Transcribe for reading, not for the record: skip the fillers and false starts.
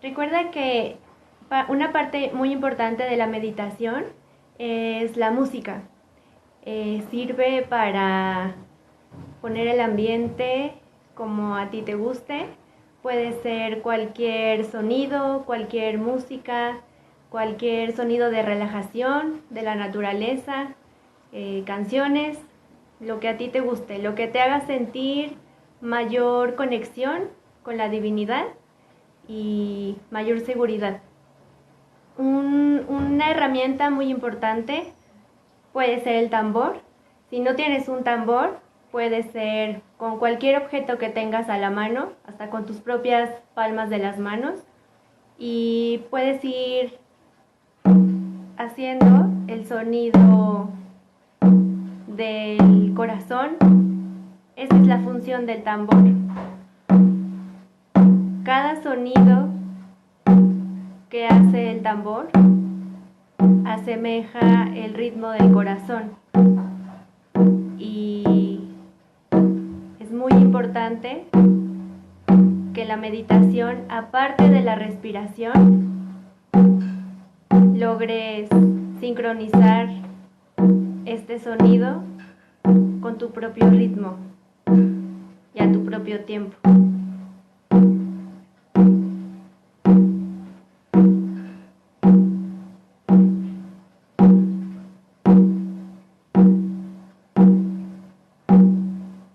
Recuerda que una parte muy importante de la meditación es la música. Sirve para poner el ambiente como a ti te guste. Puede ser cualquier sonido, cualquier música, cualquier sonido de relajación, de la naturaleza, canciones, lo que a ti te guste, lo que te haga sentir mayor conexión con la divinidad y mayor seguridad. Una herramienta muy importante puede ser el tambor. Si no tienes un tambor, puede ser con cualquier objeto que tengas a la mano, hasta con tus propias palmas de las manos. Y puedes ir haciendo el sonido del corazón. Esa es la función del tambor. Cada sonido que hace el tambor asemeja el ritmo del corazón. Y es muy importante que la meditación, aparte de la respiración, logres sincronizar este sonido con tu propio ritmo y a tu propio tiempo.